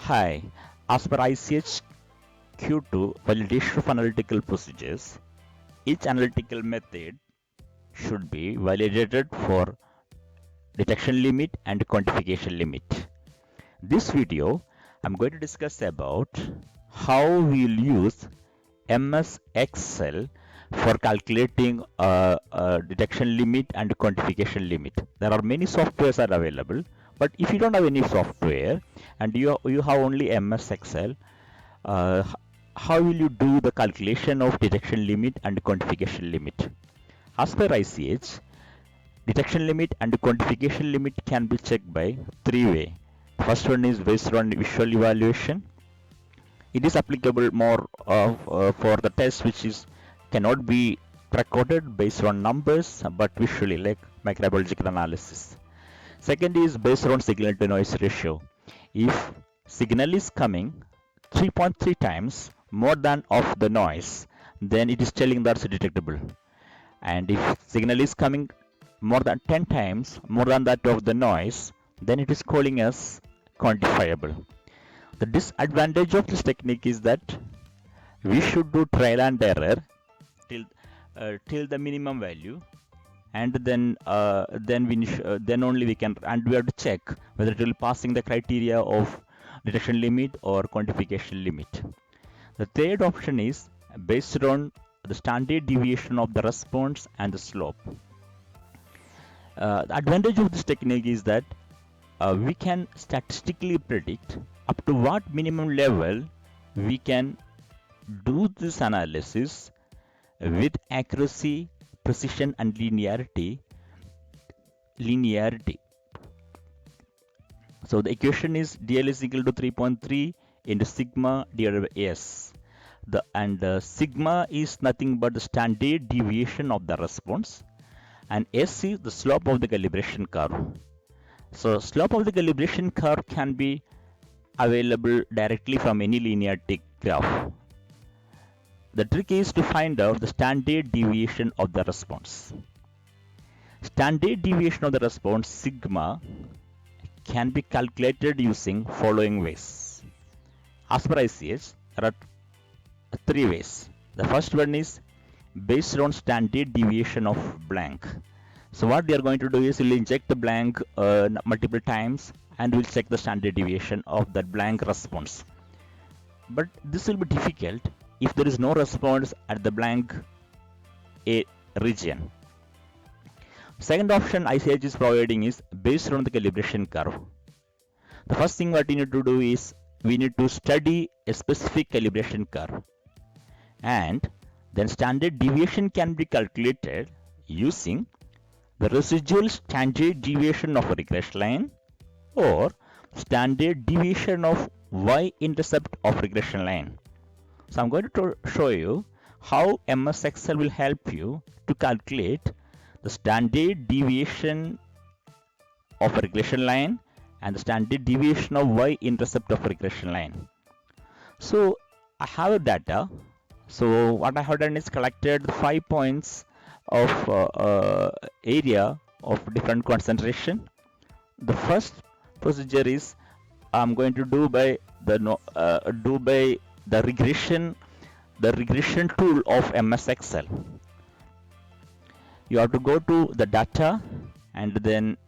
Hi, as per ICH Q2 validation of analytical procedures, each analytical method should be validated for detection limit and quantification limit. This video, I'm going to discuss about how we'll use MS Excel for calculating a detection limit and quantification limit. There are many softwares are available, but if you don't have any software and you have only MS Excel, uh, how will you do the calculation of detection limit and quantification limit? As per ICH, detection limit and quantification limit can be checked by three ways. First one is based on visual evaluation. It is applicable more for the test which is cannot be recorded based on numbers but visually, like microbiological analysis. Second is based on signal to noise ratio. If signal is coming 3.3 times more than of the noise, then it is telling that's detectable. And if signal is coming more than 10 times more than that of the noise, then it is calling as quantifiable. The disadvantage of this technique is that we should do trial and error till the minimum value, and then only we can, and we have to check whether it will passing the criteria of detection limit or quantification limit. The third option is based on the standard deviation of the response and the slope. The advantage of this technique is that we can statistically predict up to what minimum level we can do this analysis with accuracy, precision, and linearity. So the equation is DL is equal to 3.3 into sigma divided by S. Sigma is nothing but the standard deviation of the response, and S is the slope of the calibration curve. So slope of the calibration curve can be available directly from any linearity graph. The trick is to find out the standard deviation of the response. Standard deviation of the response, sigma, can be calculated using following ways. As per ICH, there are three ways. The first one is based on standard deviation of blank. So what we are going to do is we'll inject the blank multiple times and we'll check the standard deviation of that blank response. But this will be difficult if there is no response at the blank A region. Second option ICH is providing is based on the calibration curve. The first thing what we need to do is we need to study a specific calibration curve, and then standard deviation can be calculated using the residual standard deviation of a regression line or standard deviation of y-intercept of regression line. So I'm going to show you how MS Excel will help you to calculate the standard deviation of a regression line and the standard deviation of y-intercept of a regression line. So I have a data. So what I have done is collected 5 points of area of different concentration. The first procedure is I'm going to do by the regression tool of MS Excel. You have to go to the data and then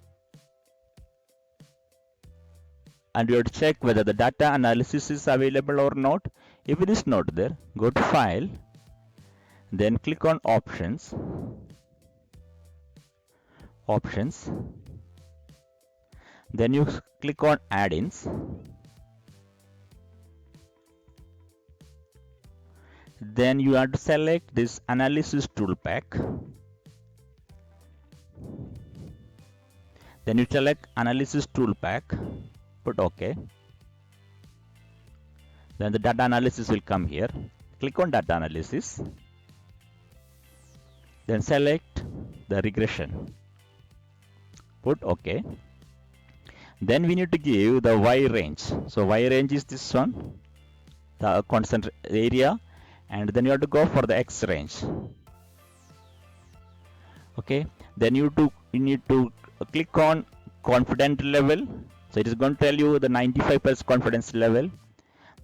you have to check whether the data analysis is available or not. If it is not there, go to file, then click on options, then you click on add-ins, then you have to select this analysis tool pack, then you select analysis tool pack, put OK, then the data analysis will come here. Click on data analysis, then select the regression, put OK. Then we need to give the Y range. So Y range is this one, the constant area, and then you have to go for the X range. Okay, then you need to click on confidence level So it is going to tell you the 95% confidence level.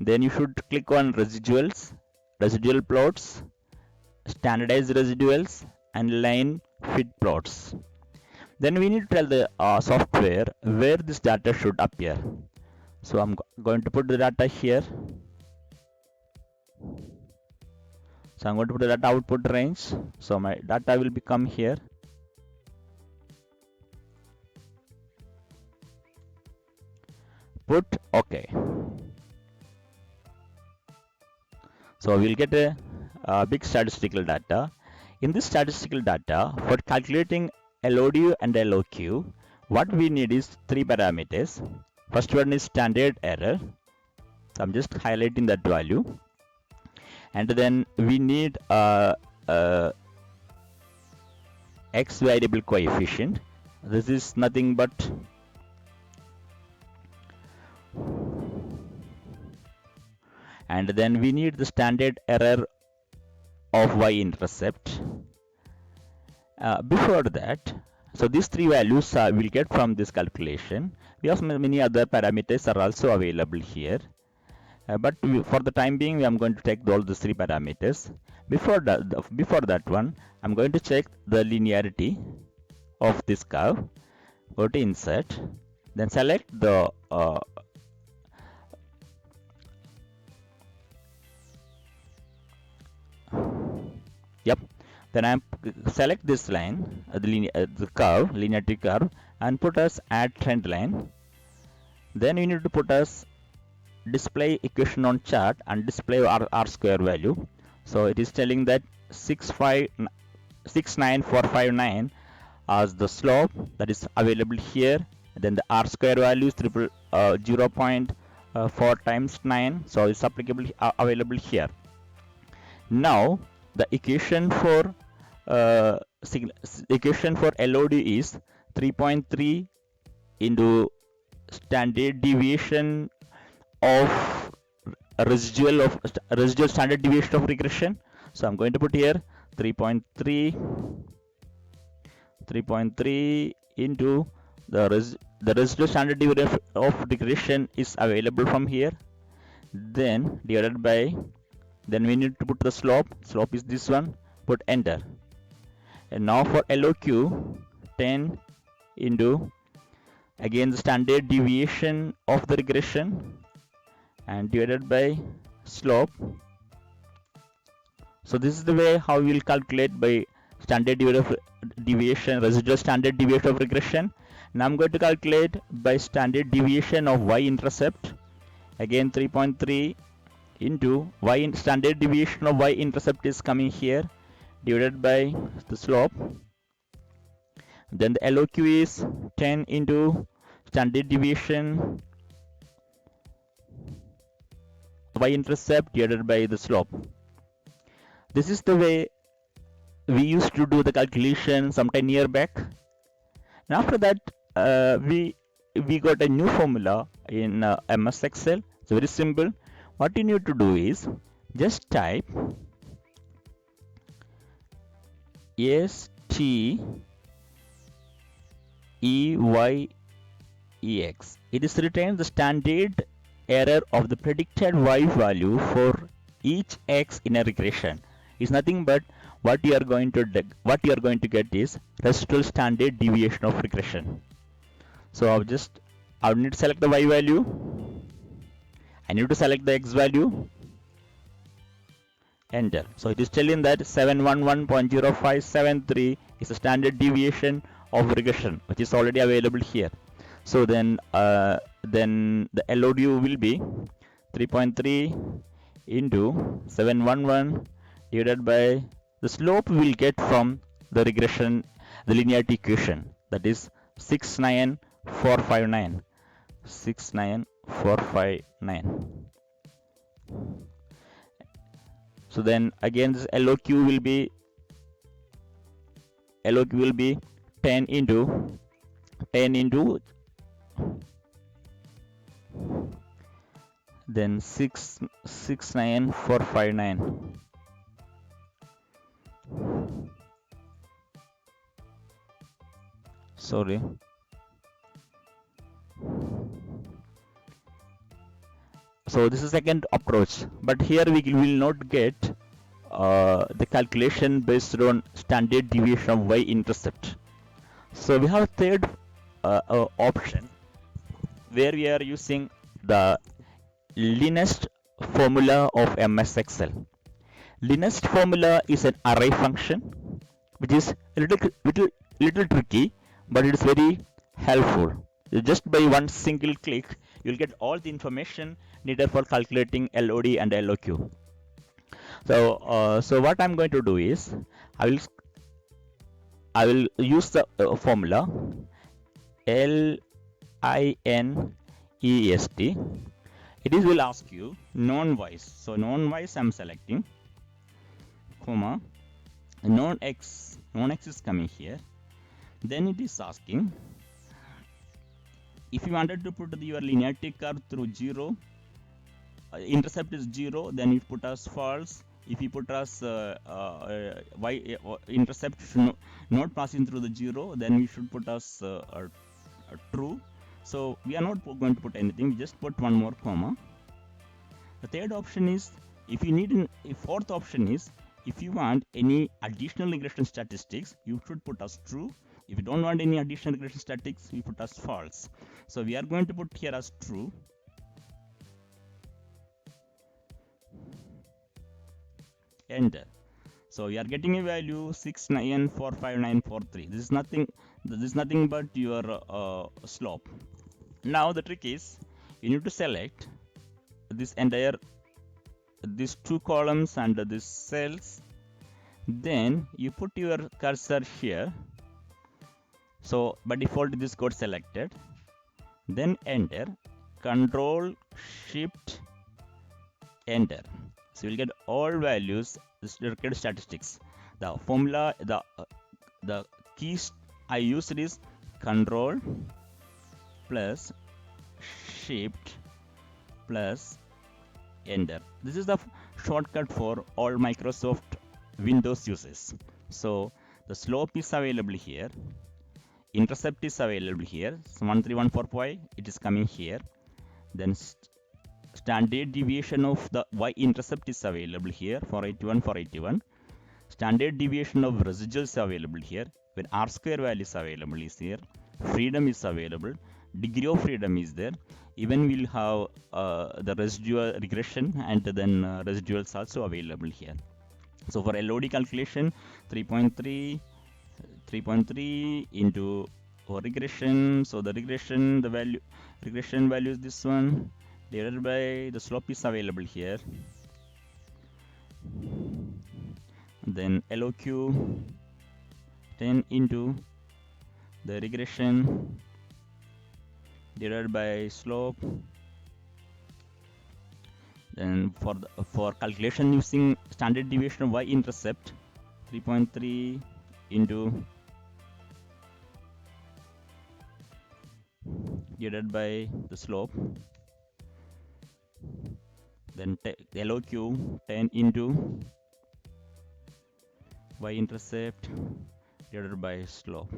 Then you should click on residuals, residual plots, standardized residuals, and line fit plots. Then we need to tell the software where this data should appear. So I'm going to put the data here. So I'm going to put the data output range. So my data will become here. Put OK. So we'll get a big statistical data. In this statistical data, for calculating LOD and LOQ, what we need is three parameters. First one is standard error. So I'm just highlighting that value. And then we need X variable coefficient. This is nothing but and then we need the standard error of y-intercept. Before that, so these three values we'll get from this calculation. We have many other parameters are also available here. But for the time being, I'm going to take all these three parameters. Before that one, I'm going to check the linearity of this curve. Go to insert, then select the then I select this line, the curve, linearity curve, and put as add trend line. Then we need to put as display equation on chart and display r square value. So it is telling that 69459 as the slope that is available here. Then the r square value is 0.4 times 9, so it's applicable available here. Now the equation for LOD is 3.3 into standard deviation of residual standard deviation of regression. So I'm going to put here 3.3 into the residual standard deviation of regression is available from here, then divided by, then we need to put the slope is this one, put enter. And now for LOQ, 10 into again the standard deviation of the regression and divided by slope. So this is the way how we will calculate by standard deviation, residual standard deviation of regression. Now I'm going to calculate by standard deviation of y-intercept. Again 3.3 into standard deviation of y-intercept is coming here, divided by the slope. Then the LOQ is 10 into standard deviation y-intercept divided by the slope. This is the way we used to do the calculation some 10 years back. And after that, we got a new formula in MS Excel. It's very simple. What you need to do is just type STEYEX. It is retained the standard error of the predicted y value for each x in a regression. Is nothing but what you are going to get is residual standard deviation of regression. So I need to select the y value. I need to select the x value. Enter. So it is telling that 711.0573 is the standard deviation of regression, which is already available here. So then the LOD will be 3.3 into 711 divided by the slope we will get from the regression, the linearity equation, that is 69459. 69459. So then again this LOQ will be 10 into then 69459. Sorry. So this is second approach, but here we will not get the calculation based on standard deviation of y-intercept. So we have a third option where we are using the Linest formula of MS Excel. Linest formula is an array function which is a little tricky, but it is very helpful. Just by one single click, you'll get all the information needed for calculating LOD and LOQ. So what I'm going to do is I will I will use the formula LINEST. It is will ask you non-wise. So non-wise I'm selecting, comma, non-x is coming here. Then it is asking if you wanted to put your linearity curve through 0, intercept is 0, then you put as false. If you put as y intercept not passing through the 0, then we should put as true. So we are not going to put anything, we just put one more comma. The third option is, if you need fourth option is, if you want any additional regression statistics, you should put as true. If you don't want any additional regression statistics, you put as false. So we are going to put here as true. Enter. So we are getting a value 6945943. This is nothing but your slope. Now the trick is, you need to select this entire these two columns and these cells. Then you put your cursor here. So by default this got selected. Then enter. Control Shift Enter. So you'll get all values, record statistics. The formula, the keys I used is Control plus Shift plus Enter. This is the shortcut for all Microsoft Windows users. So the slope is available here, intercept is available here. So 1314.5, it is coming here. Then standard deviation of the y-intercept is available here for 81 for 81. Standard deviation of residuals available here. When R square value is available is here. Freedom is available. Degree of freedom is there. Even we'll have the residual regression and then residuals also available here. So for LOD calculation, 3.3 into regression. So the regression value is this one, divided by the slope is available here. Then LOQ 10 into the regression divided by slope. Then for calculation using standard deviation of y-intercept, 3.3 into divided by the slope. Then LOQ 10 into y-intercept divided by slope.